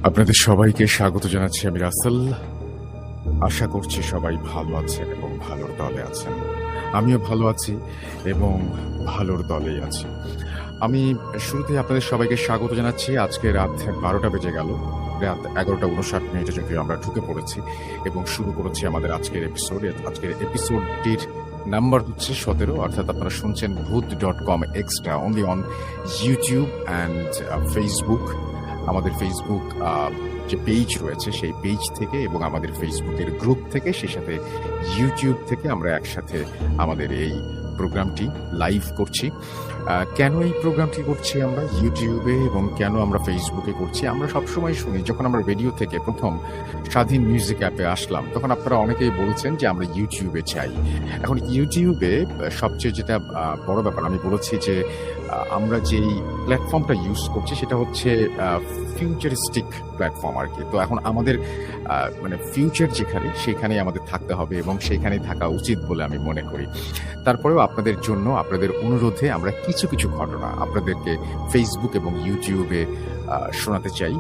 আপনাদের সবাইকে স্বাগত জানাচ্ছি আমি রাসেল। আশা করছি সবাই ভালো আছেন এবং ভালোর দলে আছেন। আমিও ভালো আছি এবং ভালোর দলেই আছি। আমি শুরুতে আপনাদের সবাইকে স্বাগত জানাচ্ছি। আজকে রাত 12টা বেজে গেল, রাত 11:59 যদিও আমরা ঢুকে পড়েছি এবং শুরু করেছি আমাদের আজকের এপিসোড। আজকের এপিসোডটির নাম্বার হচ্ছে 17, অর্থাৎ আপনারা শুনছেন ভূত.com extra only on YouTube and Facebook. আমাদের ফেসবুক যে পেজ রয়েছে সেই পেজ থেকে এবং আমাদের ফেসবুকের গ্রুপ থেকে, সেই সাথে ইউটিউব থেকে আমরা একসাথে আমাদের এই প্রোগ্রামটি লাইভ করছি। কেন এই প্রোগ্রামটি করছি আমরা ইউটিউবে এবং কেন আমরা ফেসবুকে করছি? আমরা সবসময় শুনি, যখন আমরা রেডিও থেকে প্রথম স্বাধীন মিউজিক অ্যাপে আসলাম তখন আপনারা অনেকেই বলছেন যে আমরা ইউটিউবে চাই। এখন ইউটিউবে সবচেয়ে যেটা বড় ব্যাপার, আমি বলেছি যে আমরা যেই প্ল্যাটফর্মটা ইউজ করছি সেটা হচ্ছে ফিউচারিস্টিক প্ল্যাটফর্ম আর কি। তো এখন আমাদের মানে ফিউচার যেখানে সেখানেই আমাদের থাকতে হবে এবং সেখানেই থাকা উচিত বলে আমি মনে করি। তারপরেও আপনাদের জন্য, আপনাদের অনুরোধে আমরা কিছু কিছু ঘটনা আপনাদেরকে ফেসবুক এবং ইউটিউবে শোনাতে চাই,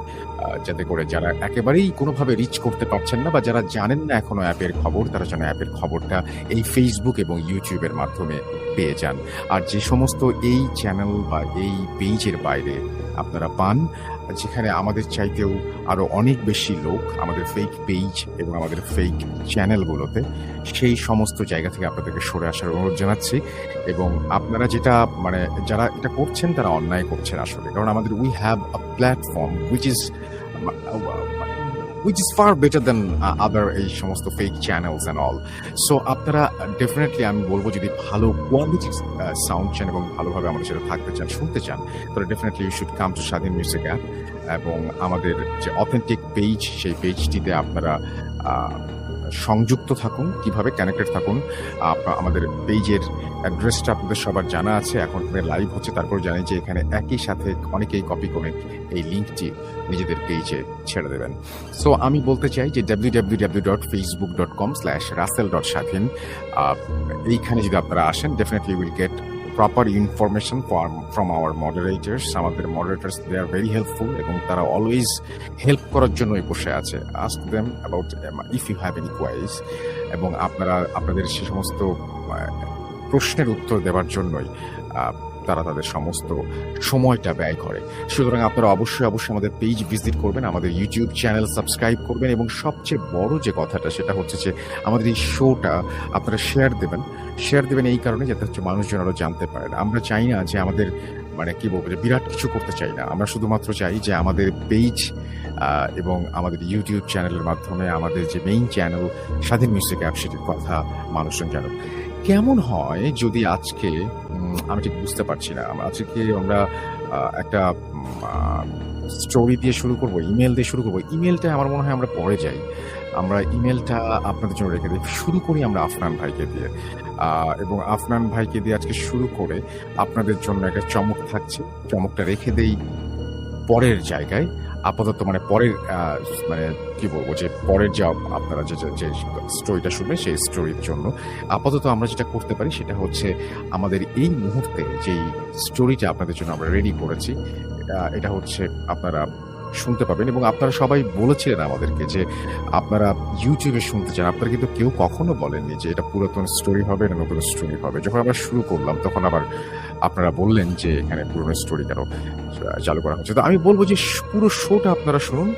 যাতে করে যারা একেবারেই কোনোভাবে রিচ করতে পারছেন না বা যারা জানেন না এখনো অ্যাপের খবর, তারা যেন অ্যাপের খবরটা এই ফেসবুক এবং ইউটিউবের মাধ্যমে পেয়ে যান। আর যে সমস্ত এই চ্যানেল বা এই পেজের বাইরে আপনারা পান, যেখানে আমাদের চাইতেও আরো অনেক বেশি লোক আমাদের ফেক পেজ এবং আমাদের ফেক চ্যানেলগুলোতে, সেই সমস্ত জায়গা থেকে আপনাদেরকে সরে আসার অনুরোধ জানাচ্ছি। এবং আপনারা যেটা মানে যারা এটা করছেন তারা অন্যায় করছেন আসলে, কারণ আমাদের we have a platform which is far better than other এই সমস্ত fake channels and all. So আপনারা ডেফিনেটলি, আমি বলবো, যদি ভালো কোয়ালিটি সাউন্ড চান এবং ভালোভাবে আমাদের সাথে থাকতে চান, শুনতে চান, তাহলে definitely you should come to Swadhin music app. এবং আমাদের যে অথেন্টিক পেজ, সেই পেজটিতে আপনারা সংযুক্ত থাকুন। কিভাবে কানেক্টেড থাকুন? আমাদের পেজের অ্যাড্রেসটা আপনাদের সবার জানা আছে, এখন লাইভ হচ্ছে, তারপর জানি যে এখানে একই সাথে অনেকেই কপি করে এই লিঙ্কটি নিজেদের পেজে ছেড়ে দেবেন। সো আমি বলতে চাই যে www.facebook.com/russell.স্বাধীন, এইখানে যদি আপনারা আসেন, definitely will get proper information from our moderators. আমাদের moderators, they are very helpful এবং তারা অলওয়েজ হেল্প করার জন্যই বসে আছে। ask them about if you have any queries, এবং আপনাদের সে সমস্ত প্রশ্নের উত্তর দেওয়ার জন্যই তারা তাদের সমস্ত সময়টা ব্যয় করে। সুতরাং আপনারা অবশ্যই আমাদের পেজ ভিজিট করবেন, আমাদের ইউটিউব চ্যানেল সাবস্ক্রাইব করবেন এবং সবচেয়ে বড় যে কথাটা সেটা হচ্ছে যে আমাদের এই শোটা আপনারা শেয়ার দেবেন এই কারণে যাতে হচ্ছে মানুষজন আরও জানতে পারেন। আমরা চাই না যে আমাদের মানে কি বলবো, যে বিরাট কিছু করতে চাই না, আমরা শুধুমাত্র চাই যে আমাদের পেজ এবং আমাদের ইউটিউব চ্যানেলের মাধ্যমে আমাদের যে মেইন চ্যানেল স্বাধীন মিউজিক অ্যাপ, সেটির কথা মানুষজন জানুক। কেমন হয় যদি আজকে, আমি ঠিক বুঝতে পারছি না, আজকে আমরা একটা স্টোরি দিয়ে শুরু করবো, ইমেল দিয়ে শুরু করবো। ইমেলটা আমার মনে হয় আমরা পরে যাই, আমরা ইমেলটা আপনাদের জন্য রেখে দিই। শুরু করি আমরা আফনান ভাইকে দিয়ে, এবং আফনান ভাইকে দিয়ে আজকে শুরু করে আপনাদের জন্য একটা চমক থাকছে। চমকটা রেখে দেই পরের জায়গায়, আপাতত মানে পরের মানে কি বলবো, যে পরের যে আপনারা যে স্টোরিটা শুনবেন সেই স্টোরির জন্য আপাতত আমরা যেটা করতে পারি সেটা হচ্ছে আমাদের এই মুহূর্তে যেই স্টোরিটা আপনাদের জন্য আমরা রেডি করেছি, এটা হচ্ছে আপনারা শুনতে পাবেন। এবং আপনারা সবাই বলেছিলেন আমাদেরকে যে আপনারা ইউটিউবে শুনতে চান, আপনারা কিন্তু কেউ কখনো বলেননি যে এটা পুরাতন স্টোরি হবে না নতুন স্টোরি হবে। যখন আমরা শুরু করলাম তখন আবার আপনারা বললেন যে এখানে পুরনো স্টোরি কেন চালু করা হচ্ছে। তো আমি বলবো যে পুরো শোটা আপনারা শুনুন,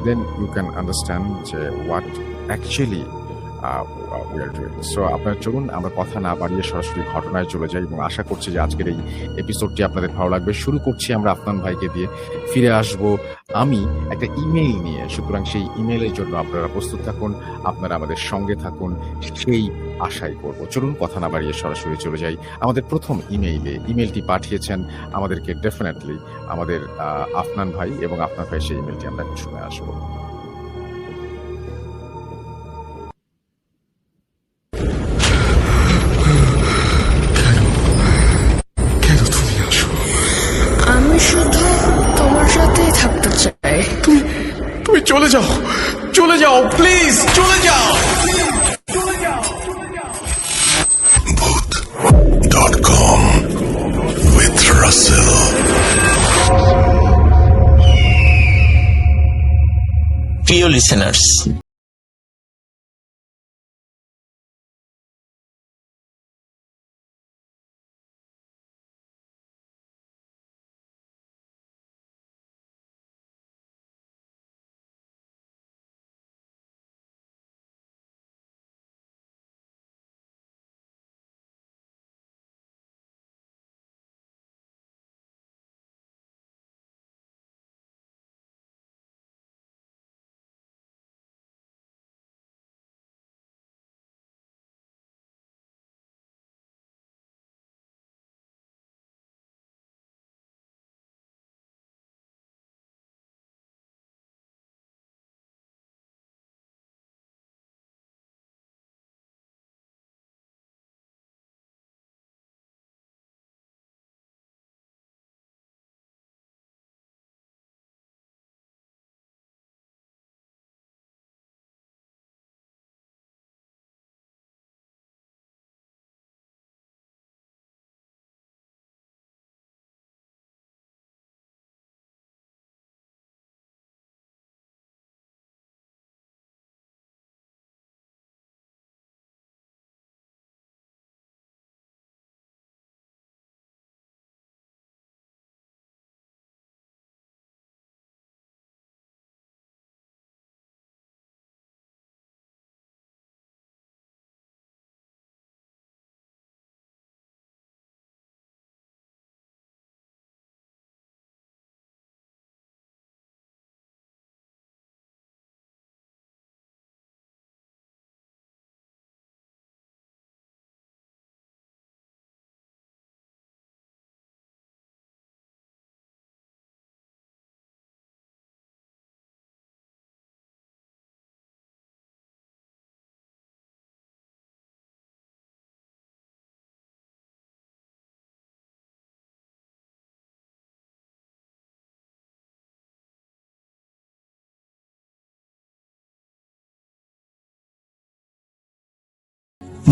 দেন ইউ ক্যান আন্ডারস্ট্যান্ড যে what actually we are doing. So আপনারা চলুন, আমরা কথা না বাড়িয়ে সরাসরি ঘটনায় চলে যাই এবং আশা করছি যে আজকের এই এপিসোডটি আপনাদের ভালো লাগবে। শুরু করছি আমরা আফনান ভাইকে দিয়ে, ফিরে আসবো আমি একটা ইমেইল নিয়ে। সুতরাং সেই ইমেইলের জন্য আপনারা প্রস্তুত থাকুন, আপনারা আমাদের সঙ্গে থাকুন, সেই আশাই করবো। চলুন কথা না বাড়িয়ে সরাসরি চলে যাই আমাদের প্রথম ইমেইলটি পাঠিয়েছেন আমাদেরকে ডেফিনেটলি আমাদের আফনান ভাই, এবং আফনান ভাই সেই ইমেইলটি আমরা শুনে আসবো। আমি শুধু তোমার সাথেই থাকতে চাই। তুমি চলে যাও প্লিজ, চলে যাও। Voot.com with Russell. প্রিয় লিসেনার্স,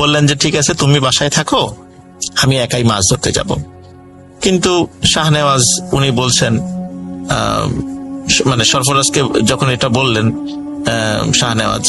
বললেন যে ঠিক আছে তুমি বাসায় থাকো, আমি একাই মাছ ধরতে যাব। কিন্তু শাহনেওয়াজ উনি বলছেন, মানে সরফরাজকে যখন এটা বললেন শাহনেওয়াজ,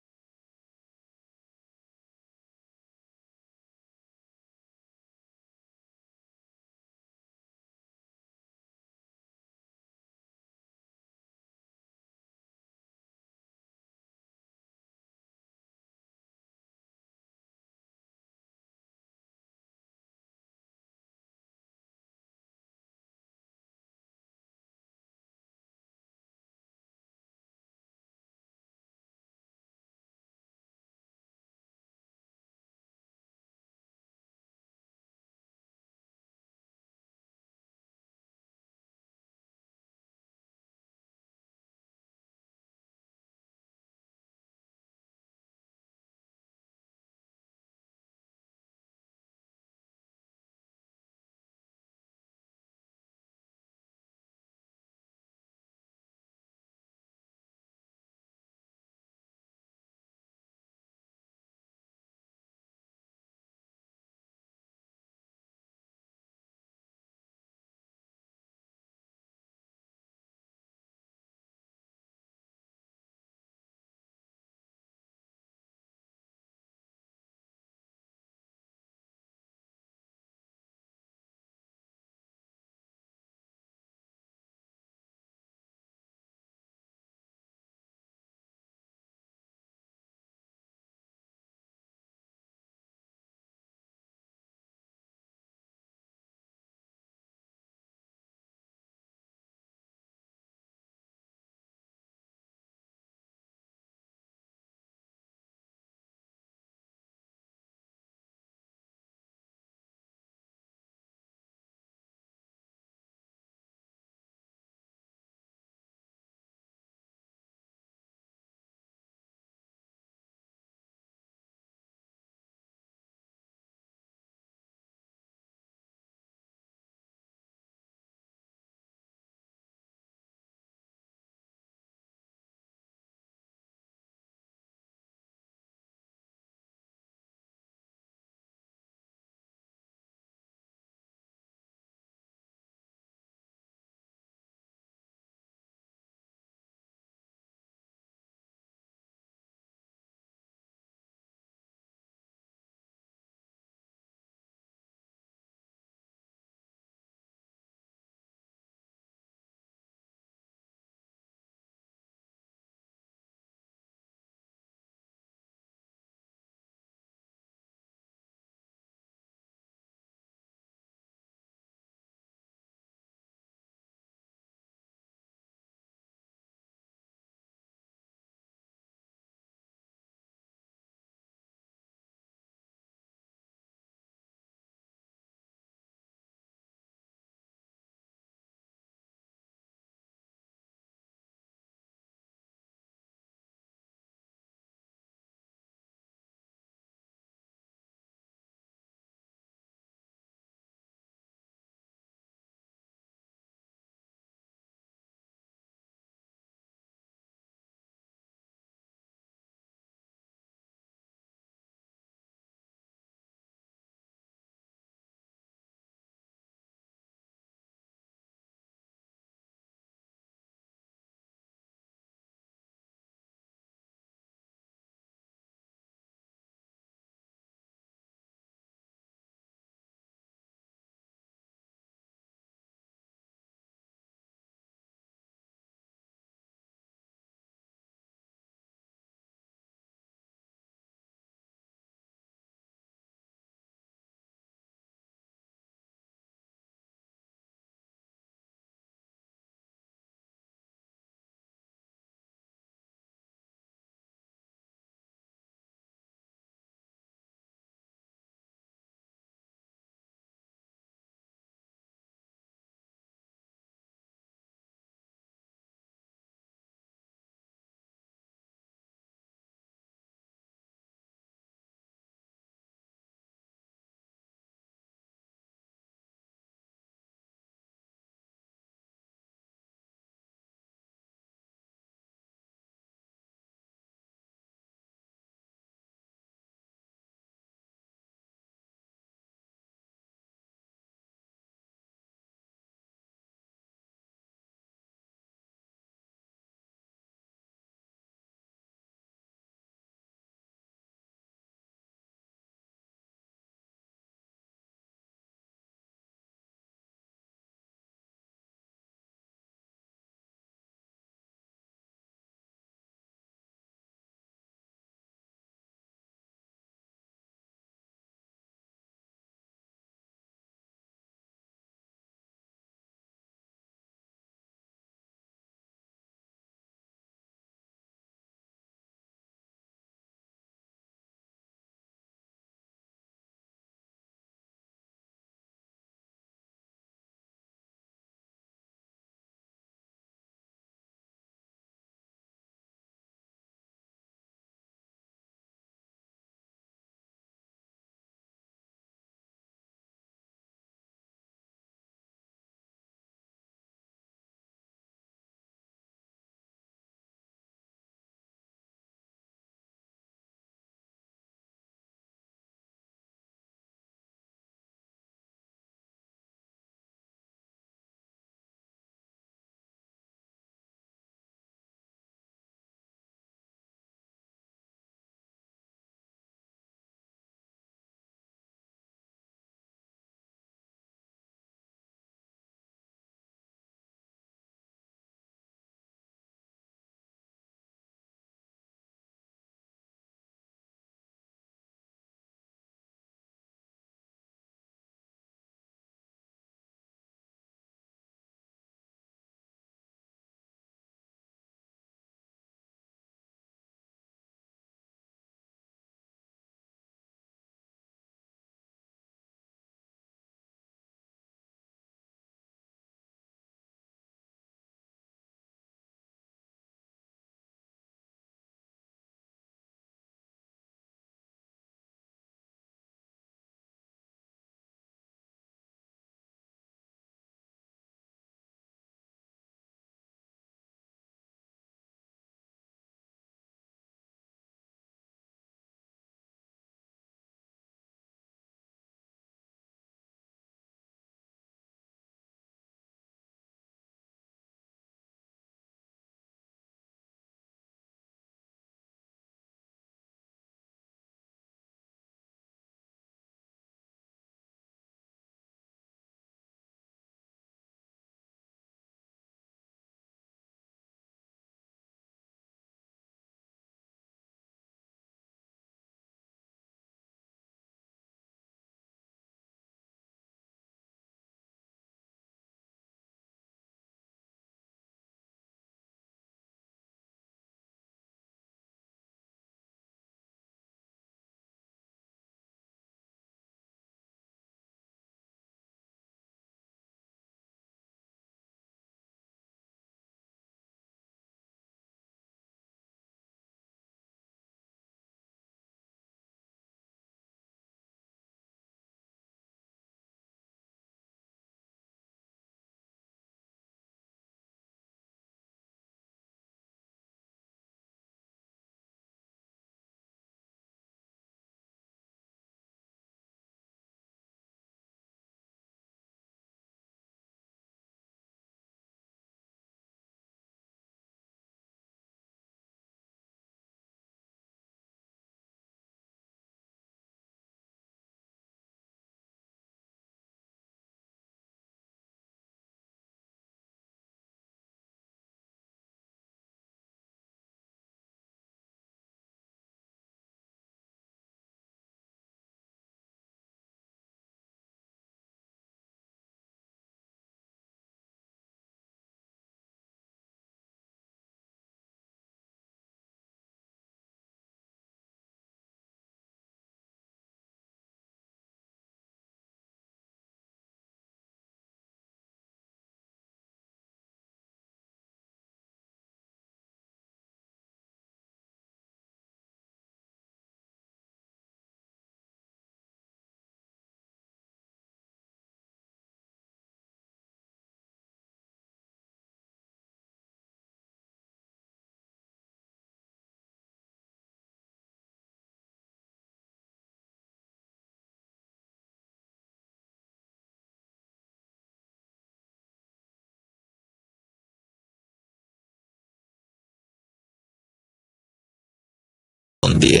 দিয়ে।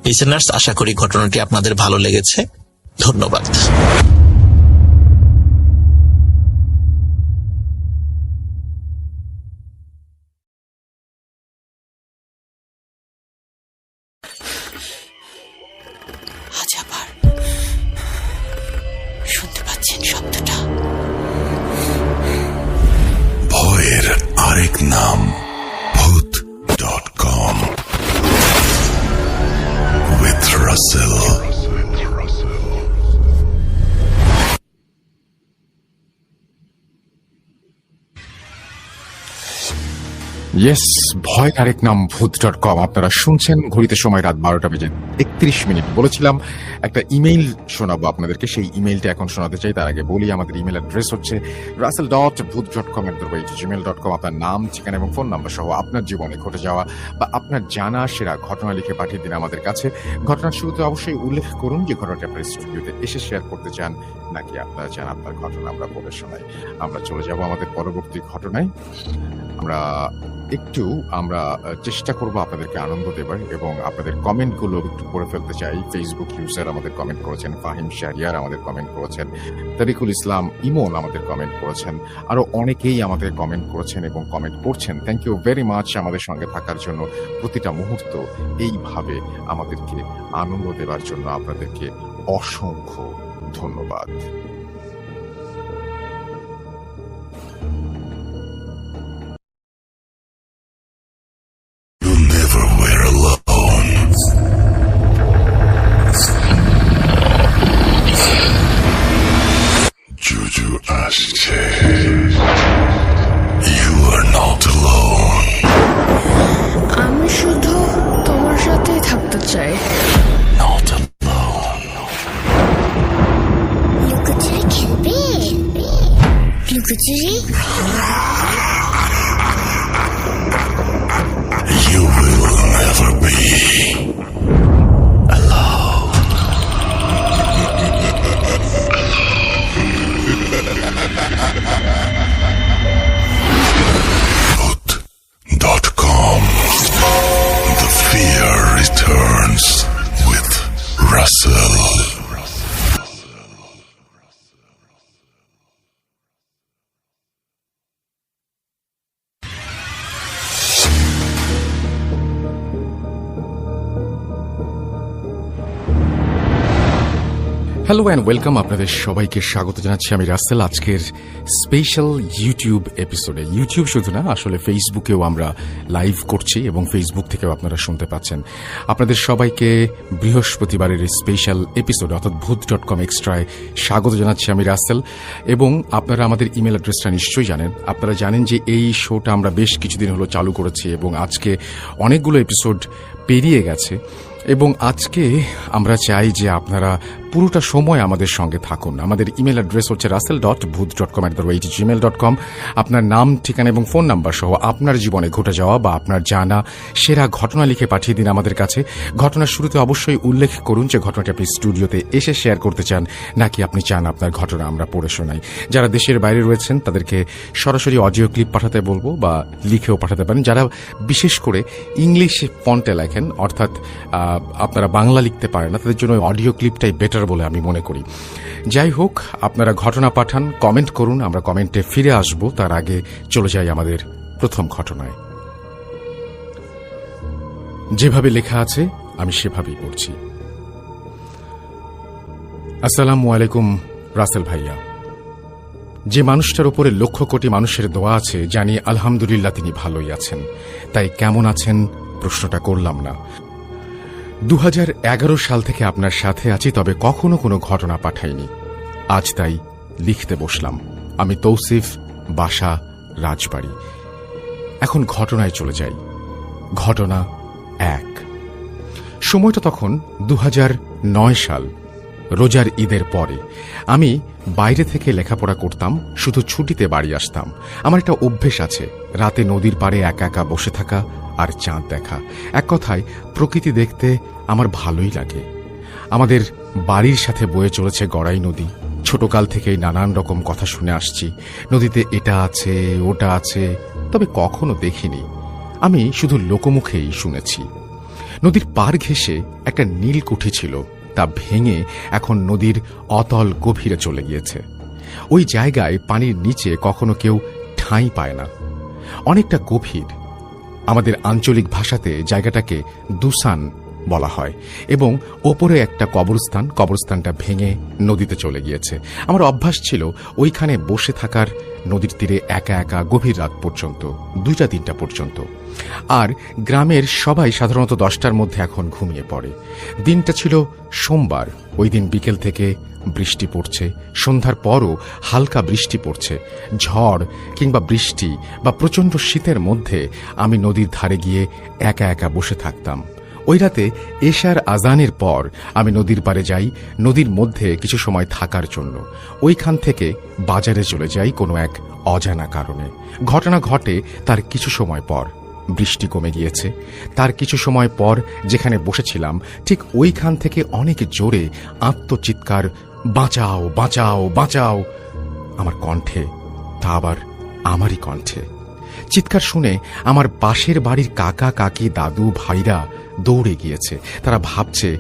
লিসেনার্স, আশা করি ঘটনাটি আপনাদের ভালো লেগেছে। ধন্যবাদ। আজ আবার শুনতে পাচ্ছেন শব্দটা? ভয়ের আরেক নাম ভূত.com with Russell. ইয়েস, ভয় আরেক নাম ভূত.com আপনারা শুনছেন। ঘড়িতে সময় রাত 12:31। বলেছিলাম একটা ইমেইল শোনাবো আপনাদেরকে, সেই ইমেইলটা এখন শোনাতে চাই। তার আগে বলি আমাদের ইমেইল অ্যাড্রেস হচ্ছে russell.booth.com@gmail.com। আপনার নাম, ঠিকানা এবং ফোন নাম্বার সহ আপনার জীবনে ঘটে যাওয়া বা আপনার জানা সেরা ঘটনা লিখে পাঠিয়ে দিন আমাদের কাছে। ঘটনার শুরুতে অবশ্যই উল্লেখ করুন যে ঘটনাটি আপনার স্টুডিওতে এসে শেয়ার করতে চান, নাকি আপনারা চান আপনার ঘটনা আমরা বলে শোনাই। আমরা চলে যাব আমাদের পরবর্তী ঘটনায়। আমরা চেষ্টা করব আপনাদেরকে আনন্দ দেবার এবং আপনাদের কমেন্টগুলো একটু পড়ে ফেলতে চাই। ফেসবুক ইউজার আমাদের কমেন্ট করেছেন, ফাহিম শাহরিয়ার আমাদের কমেন্ট করেছেন, তারিকুল ইসলাম ইমন আমাদের কমেন্ট করেছেন, আরো অনেকেই আমাদের কমেন্ট করেছেন এবং কমেন্ট করছেন। থ্যাংক ইউ ভেরি মাচ আমাদের সঙ্গে থাকার জন্য। প্রতিটা মুহূর্ত এইভাবে আমাদেরকে আনন্দ দেবার জন্য আপনাদেরকে অসংখ্য ধন্যবাদ। Never were alone. Juju আসছে. You are not alone. আমি শুধু তোমার সাথেই থাকতে চাই। Not alone. লুকোচুরি খেলবে? লুকোচুরি? You will never be alone. Vote.com. The fear returns with Russell. Hello and welcome, আপনাদের সবাইকে স্বাগত জানাচ্ছি। আমি রাসেল আজকের স্পেশাল ইউটিউব এপিসোডে। ইউটিউব শুধু না, আসলে ফেসবুকেও আমরা লাইভ করছি এবং ফেসবুক থেকেও আপনারা শুনতে পাচ্ছেন। আপনাদের সবাইকে বৃহস্পতিবারের স্পেশাল এপিসোড অর্থাৎ ভূত.com এক্সট্রায় স্বাগত জানাচ্ছি আমি রাসেল। এবং আপনারা আমাদের ইমেল অ্যাড্রেসটা নিশ্চয়ই জানেন। আপনারা জানেন যে এই শোটা আমরা বেশ কিছুদিন হলো চালু করেছি এবং আজকে অনেকগুলো এপিসোড পেরিয়ে গেছে এবং আজকে আমরা চাই যে আপনারা পুরোটা সময় আমাদের সঙ্গে থাকুন। আমাদের ইমেল অ্যাড্রেস হচ্ছে russell.booth.com@gmail.com। আপনার নাম, ঠিকানা এবং ফোন নাম্বার সহ আপনার জীবনে ঘটে যাওয়া বা আপনার জানা সেরা ঘটনা লিখে পাঠিয়ে দিন আমাদের কাছে। ঘটনার শুরুতে অবশ্যই উল্লেখ করুন যে ঘটনাটি আপনি স্টুডিওতে এসে শেয়ার করতে চান, নাকি আপনি চান আপনার ঘটনা আমরা পড়ে শোনাই। যারা দেশের বাইরে রয়েছেন তাদেরকে সরাসরি অডিও ক্লিপ পাঠাতে বলবো বা লিখেও পাঠাতে পারেন। যারা বিশেষ করে ইংলিশ ফন্টে লেখেন, অর্থাৎ আপনারা বাংলা লিখতে পারেন না, তাদের জন্য অডিও ক্লিপটাই বেটার বলে আমি মনে করি। যাই হোক, আপনারা ঘটনা পাঠান, কমেন্ট করুন, আমরা কমেন্টে ফিরে আসব। তার আগে চলে যাই আমাদের প্রথম ঘটনায়। যেভাবে লেখা আছে আমি সেভাবেই পড়ছি। আসসালামু আলাইকুম রাসেল ভাইয়া। যে মানুষটার উপরে লক্ষ কোটি মানুষের দোয়া আছে, জানি আলহামদুলিল্লাহ তিনি ভালোই আছেন। তাই কেমন আছেন প্রশ্নটা করলাম না। 2011 সাল থেকে আপনার সাথে আছি, তবে কখনো কোনো ঘটনা পাঠাইনি। আজ তাই লিখতে বসলাম। আমি তৌসিফ, বাসা রাজবাড়ি। এখন ঘটনায় চলে যাই। ঘটনা 1। সময়টা তখন 2009 সাল, রোজার ঈদের পরে। আমি বাইরে থেকে লেখাপড়া করতাম, শুধু ছুটিতে বাড়ি আসতাম। আমার একটা অভ্যেস আছে, রাতে নদীর পাড়ে একা একা বসে থাকা আর চাঁদ দেখা। এক কথায় প্রকৃতি দেখতে আমার ভালোই লাগে। আমাদের বাড়ির সাথে বয়ে চলেছে গড়াই নদী। ছোটকাল থেকেই নানান রকম কথা শুনে আসছি, নদীতে এটা আছে ওটা আছে, তবে কখনো দেখিনি। আমি শুধু লোকমুখেই শুনেছি। নদীর পার ঘেঁষে একটা নীলকুঠি ছিল, তা ভেঙে এখন নদীর অতল গভীরে চলে গিয়েছে। ওই জায়গায় পানির নিচে কখনো কেউ ঠাঁই পায় না, অনেকটা গভীর। আমাদের আঞ্চলিক ভাষাতে জায়গাটাকে দুসান বলা হয় এবং ওপরে একটা কবরস্থানটা ভেঙে নদীতে চলে গিয়েছে। আমার অভ্যাস ছিল ওইখানে বসে থাকার নদীর তীরে একা একা গভীর রাত পর্যন্ত, 2টা-3টা পর্যন্ত। আর গ্রামের সবাই সাধারণত 10টার মধ্যে এখন ঘুমিয়ে পড়ে। দিনটা ছিল সোমবার। ওই দিন বিকেল থেকে বৃষ্টি পড়ছে, সন্ধ্যার পরও হালকা বৃষ্টি পড়ছে। ঝড় কিংবা বৃষ্টি বা প্রচণ্ড শীতের মধ্যে আমি নদীর ধারে গিয়ে একা একা বসে থাকতাম। ওই রাতে এশার আজানের পর আমি নদীর পাড়ে যাই নদীর মধ্যে কিছু সময় থাকার জন্য। ওইখান থেকে বাজারে চলে যাই কোনো এক অজানা কারণে। ঘটনা ঘটে তার কিছু সময় পর। বৃষ্টি কমে গিয়েছে। তার কিছু সময় পর যেখানে বসেছিলাম ঠিক ওইখান থেকে অনেক জোরে আত্মচিৎকার, বাঁচাও বাঁচাও বাঁচাও, আমার কণ্ঠে, তা আবার আমারই কণ্ঠে। চিৎকার শুনে আমার পাশের বাড়ির কাকা কাকি দাদু ভাইরা দৌড়ে গিয়েছে। তারা ভাবছে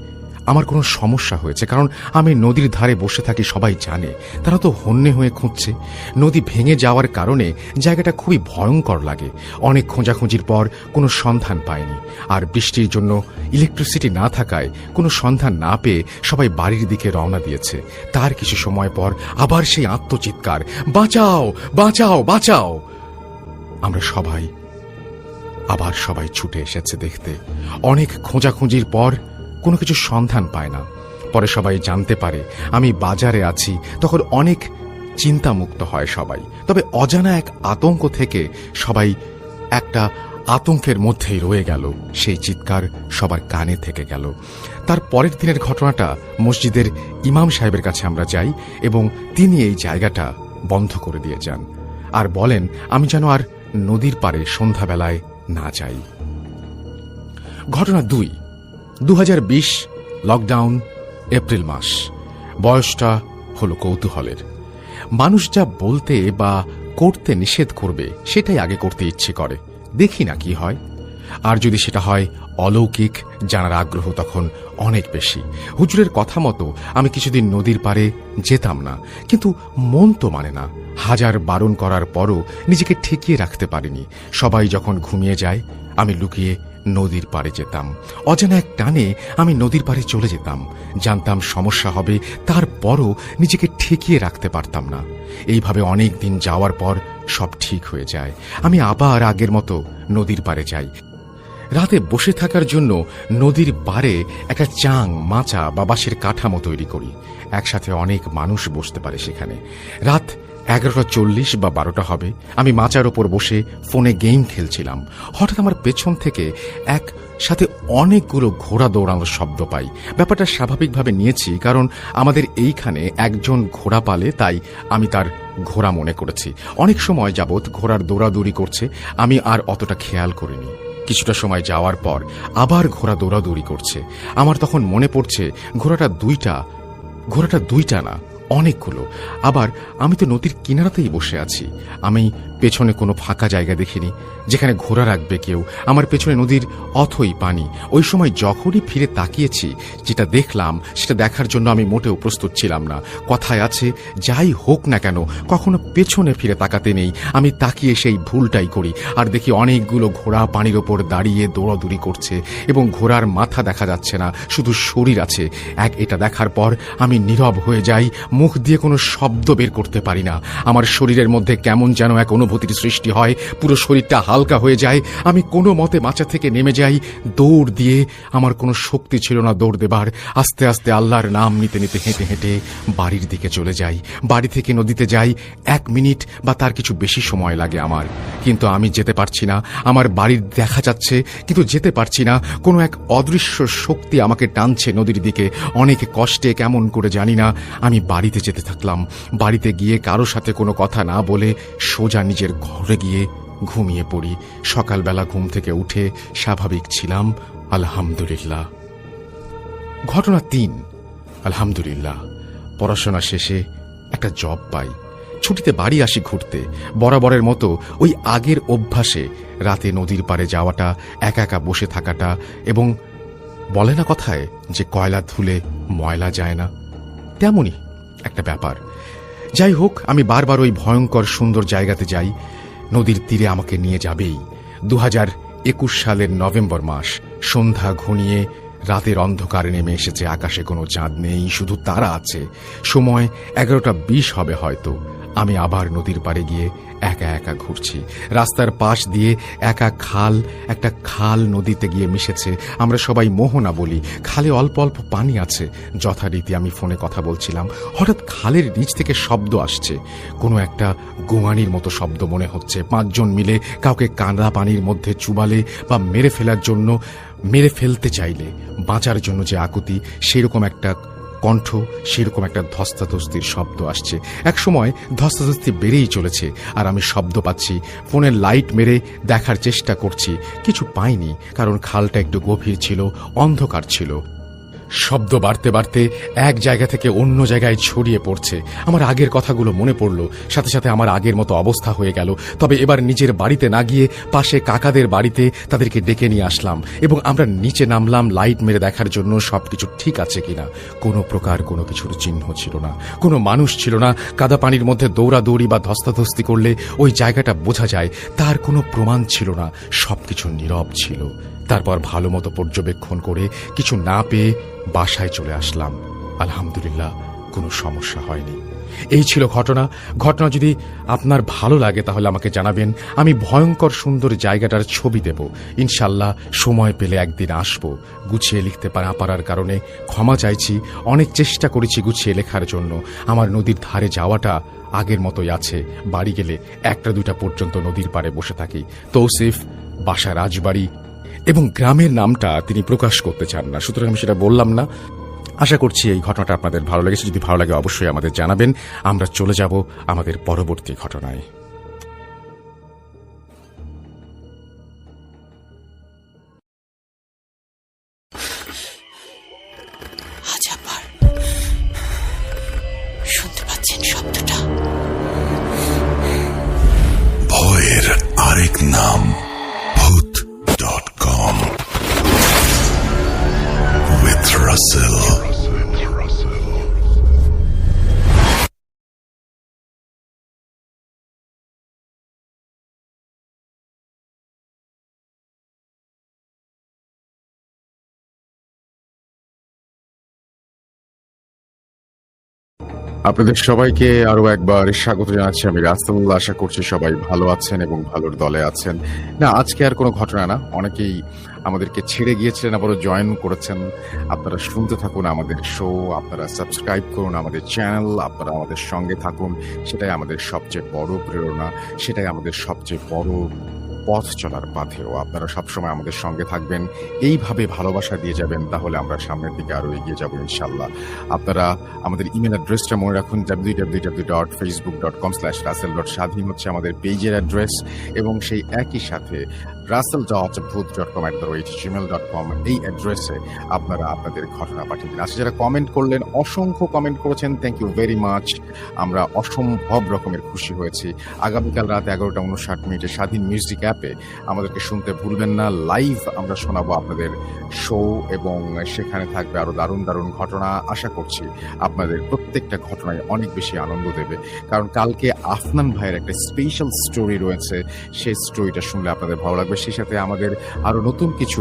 আমার কোনো সমস্যা হয়েছে, কারণ আমি নদীর ধারে বসে থাকি সবাই জানে। তারা তো হন্যে হয়ে খুঁজছে। নদী ভেঙে যাওয়ার কারণে জায়গাটা খুবই ভয়ঙ্কর লাগে। অনেক খোঁজাখুঁজির পর কোনো সন্ধান পায়নি। আর বৃষ্টির জন্য ইলেকট্রিসিটি না থাকায় কোনো সন্ধান না পেয়ে সবাই বাড়ির দিকে রওনা দিয়েছে। তার কিছু সময় পর আবার সেই আত্মচিৎকার, বাঁচাও বাঁচাও বাঁচাও। আমরা সবাই ছুটে এসেছে দেখতে। অনেক খোঁজাখুঁজির পর কোনো কিছু সন্ধান পায় না। পরে সবাই জানতে পারে আমি বাজারে আছি। তখন অনেক চিন্তামুক্ত হয় সবাই। তবে অজানা এক আতঙ্ক থেকে সবাই একটা আতঙ্কের মধ্যেই রয়ে গেল। সেই চিৎকার সবার কানে থেকে গেল। তার পরের দিনের ঘটনাটা, মসজিদের ইমাম সাহেবের কাছে আমরা যাই এবং তিনি এই জায়গাটা বন্ধ করে দিয়ে যান আর বলেন আমি যেন আর নদীর পাড়ে সন্ধ্যাবেলায় না যাই। ঘটনা 2, 2020 লকডাউন, এপ্রিল মাস। বয়সটা হলো কৌতূহলের। মানুষ যা বলতে বা করতে নিষেধ করবে সেটাই আগে করতে ইচ্ছে করে, দেখি না কি হয়। আর যদি সেটা হয় অলৌকিক, জানার আগ্রহ তখন অনেক বেশি। হুজুরের কথা মতো আমি কিছুদিন নদীর পাড়ে যেতাম না, কিন্তু মন তো মানে না। হাজার বারণ করার পরও নিজেকে ঠেকিয়ে রাখতে পারিনি। সবাই যখন ঘুমিয়ে যায় আমি লুকিয়ে নদীর পাড়ে যেতাম। অজানা এক টানে আমি নদীর পাড়ে চলে যেতাম। জানতাম সমস্যা হবে, তারপরও নিজেকে ঠেকিয়ে রাখতে পারতাম না। এইভাবে অনেক দিন যাওয়ার পর সব ঠিক হয়ে যায়। আমি আবার আগের মতো নদীর পাড়ে যাই। রাতে বসে থাকার জন্য নদীর পাড়ে একটা চাং, মাচা বা বাঁশের কাঠামো তৈরি করি। একসাথে অনেক মানুষ বসতে পারে সেখানে। রাত 11:40 বা 12টা হবে। আমি মাচার ওপর বসে ফোনে গেম খেলছিলাম। হঠাৎ আমার পেছন থেকে একসাথে অনেকগুলো ঘোড়া দৌড়ানোর শব্দ পাই। ব্যাপারটা স্বাভাবিকভাবে নিয়েছি, কারণ আমাদের এইখানে একজন ঘোড়া পালে, তাই আমি তার ঘোড়া মনে করেছি। অনেক সময় যাবৎ ঘোড়ার দৌড়াদৌড়ি করছে, আমি আর অতটা খেয়াল করিনি। কিছুটা সময় যাওয়ার পর আবার ঘোড়া দৌড়াদৌড়ি করছে। আমার তখন মনে পড়ছে ঘোড়াটা দুইটা না, অনেকগুলো। আবার আমি তো নদীর কিনারাতেই বসে আছি। আমি পেছনে কোনো ফাঁকা জায়গা দেখিনি যেখানে ঘোড়া রাখবে কেউ। আমার পেছনে নদীর অথই পানি। ওই সময় যখনই ফিরে তাকিয়েছি, যেটা দেখলাম সেটা দেখার জন্য আমি মোটেও প্রস্তুত ছিলাম না। কথায় আছে, যাই হোক না কেন কখনো পেছনে ফিরে তাকাতে নেই। আমি তাকিয়ে সেই ভুলটাই করি আর দেখি অনেকগুলো ঘোড়া পানির ওপর দাঁড়িয়ে দৌড়াদৌড়ি করছে এবং ঘোড়ার মাথা দেখা যাচ্ছে না, শুধু শরীর আছে। এটা দেখার পর আমি নীরব হয়ে যাই, মুখ দিয়ে কোনো শব্দ বের করতে পারি না। আমার শরীরের মধ্যে কেমন যেন এক অনুভূতির সৃষ্টি হয়, পুরো শরীরটা হালকা হয়ে যায়। আমি কোনো মতে মাচা থেকে নেমে যাই দৌড় দিয়ে। আমার কোনো শক্তি ছিল না দৌড় দেবার। আস্তে আস্তে আল্লাহর নাম নিতে নিতে হেঁটে হেঁটে বাড়ির দিকে চলে যাই। বাড়ি থেকে নদীতে যাই 1 মিনিট বা তার কিছু বেশি সময় লাগে আমার, কিন্তু আমি যেতে পারছি না। আমার বাড়ির দেখা যাচ্ছে কিন্তু যেতে পারছি না। কোনো এক অদৃশ্য শক্তি আমাকে টানছে নদীর দিকে। অনেক কষ্টে, কেমন করে জানি না, আমি বাড়িতে যেতে থাকলাম। বাড়িতে গিয়ে কারো সাথে কোনো কথা না বলে সোজা নিজের ঘরে গিয়ে ঘুমিয়ে পড়ি। সকালবেলা ঘুম থেকে উঠে স্বাভাবিক ছিলাম, আলহামদুলিল্লাহ। ঘটনা 3, আলহামদুলিল্লাহ। পড়াশোনা শেষে একটা জব পাই। ছুটিতে বাড়ি আসি ঘুরতে। বরাবরের মতো ওই আগের অভ্যাসে রাতে নদীর পাড়ে যাওয়াটা, একা একা বসে থাকাটা এবং বলে না কথায় যে কয়লা ধুলে ময়লা যায় না, তেমনই একটা ব্যাপার। যাই হোক, আমি বারবার ওই ভয়ঙ্কর সুন্দর জায়গাতে যাই। নদীর তীরে আমাকে নিয়ে যাবেই। 2021 সালের নভেম্বর মাস, সন্ধ্যা ঘনিয়ে রাতের অন্ধকারে নেমে এসেছে। আকাশে কোনো চাঁদ নেই, শুধু তারা আছে। সময় 11:20 হবে হয়তো। আমি আবার নদীর পাড়ে গিয়ে একা একা ঘুরছি। রাস্তার পাশ দিয়ে একটা খাল নদীতে গিয়ে মিশেছে। আমরা সবাই মোহনা বলি। খালে অল্প অল্প পানি আছে। যথারীতি আমি ফোনে কথা বলছিলাম। হঠাৎ খালের নিচ থেকে শব্দ আসছে। কোনো একটা গোঙানির মতো শব্দ মনে হচ্ছে। 5 জন মিলে কাউকে কাঁদা পানির মধ্যে চুবালে বা মেরে ফেলতে চাইলে বাঁচার জন্য যে আকুতি, সেরকম একটা কণ্ঠ, সেরকম একটা ধস্তাধস্তির শব্দ আসছে। একসময় ধস্তাধস্তি বেড়েই চলেছে, আর আমি শব্দ পাচ্ছি। ফোনের লাইট মেরে দেখার চেষ্টা করছি, কিছু পাইনি, কারণ খালটা একটু গভীর ছিল, অন্ধকার ছিল। শব্দ বাড়তে বাড়তে এক জায়গা থেকে অন্য জায়গায় ছড়িয়ে পড়ছে। আমার আগের কথাগুলো মনে পড়ল, সাথে সাথে আমার আগের মতো অবস্থা হয়ে গেল। তবে এবার নিজের বাড়িতে না গিয়ে পাশে কাকাদের বাড়িতে তাদেরকে ডেকে নিয়ে আসলাম, এবং আমরা নিচে নামলাম লাইট মেরে দেখার জন্য সবকিছু ঠিক আছে কিনা। কোনো প্রকার কোনো কিছুর চিহ্ন ছিল না, কোনো মানুষ ছিল না। কাদা পানির মধ্যে দৌড়াদৌড়ি বা ধস্তাধস্তি করলে ওই জায়গাটা বোঝা যায়, তার কোনো প্রমাণ ছিল না। সবকিছু নীরব ছিল। তারপর ভালো মতো পর্যবেক্ষণ করে কিছু না পেয়ে বাসায় চলে আসলাম। আলহামদুলিল্লাহ, কোনো সমস্যা হয়নি। এই ছিল ঘটনা। যদি আপনার ভালো লাগে তাহলে আমাকে জানাবেন। আমি ভয়ঙ্কর সুন্দর জায়গাটার ছবি দেব ইনশাল্লাহ। সময় পেলে একদিন আসব। গুছিয়ে লিখতে না পারার কারণে ক্ষমা চাইছি। অনেক চেষ্টা করেছি গুছিয়ে লেখার জন্য। আমার নদীর ধারে যাওয়াটা আগের মতোই আছে। বাড়ি গেলে 1টা-2টা পর্যন্ত নদীর পাড়ে বসে থাকি। তৌসিফ, বাসা রাজবাড়ি, এবং গ্রামের নামটা তিনি প্রকাশ করতে চান না, সুতরাং আমি সেটা বললাম না। আশা করছি এই ঘটনাটা আপনাদের ভালো লেগেছে। যদি ভালো লাগে অবশ্যই আমাদের জানাবেন। আমরা চলে যাব আমাদের পরবর্তী ঘটনায়। হাজাবার শুনতে পাচ্ছেন শব্দটা? ভয়ের আরেক নাম ভূত.com with Russell. আপনাদের সবাইকে আরো একবার স্বাগত জানাচ্ছি। আমি রাসেল। আশা করছি সবাই ভালো আছেন এবং ভালোর দলে আছেন। না, আজকে আর কোনো ঘটনা না। অনেকেই আমাদেরকে ছেড়ে গিয়েছিলেন, আবারও জয়েন করেছেন। আপনারা শুনতে থাকুন আমাদের শো, আপনারা সাবস্ক্রাইব করুন আমাদের চ্যানেল, আপনারা আমাদের সঙ্গে থাকুন। সেটাই আমাদের সবচেয়ে বড় প্রেরণা, সেটাই আমাদের সবচেয়ে বড় পথ চলার পাথেও। আপনারা সবসময় আমাদের সঙ্গে থাকবেন, এইভাবে ভালোবাসা দিয়ে যাবেন, তাহলে আমরা সামনের দিকে আরো এগিয়ে যাব ইনশাল্লাহ। আপনারা আমাদের ইমেল অ্যাড্রেসটা মনে রাখুন, www.facebook.com/russell.স্বাধীন হচ্ছে আমাদের পেজের অ্যাড্রেস, এবং সেই একই সাথে russell.booth.com@gmail.com এই অ্যাড্রেসে আপনারা আপনাদের ঘটনা পাঠিয়ে দিন। আচ্ছা, যারা কমেন্ট করলেন, অসংখ্য কমেন্ট করেছেন, থ্যাংক ইউ ভেরি মাচ। আমরা অসম্ভব রকমের খুশি হয়েছি। আগামীকাল রাত 11:59 স্বাধীন মিউজিক অ্যাপে আমাদেরকে শুনতে ভুলবেন না। লাইভ আমরা শোনাবো আপনাদের শো, এবং সেখানে থাকবে আরো দারুণ দারুণ ঘটনা। আশা করছি আপনাদের প্রত্যেকটা ঘটনায় অনেক বেশি আনন্দ দেবে, কারণ কালকে আফনান ভাইয়ের একটা স্পেশাল স্টোরি রয়েছে। সেই স্টোরিটা শুনলে আপনাদের ভালো লাগবে। সেই সাথে আমাদের আরো নতুন কিছু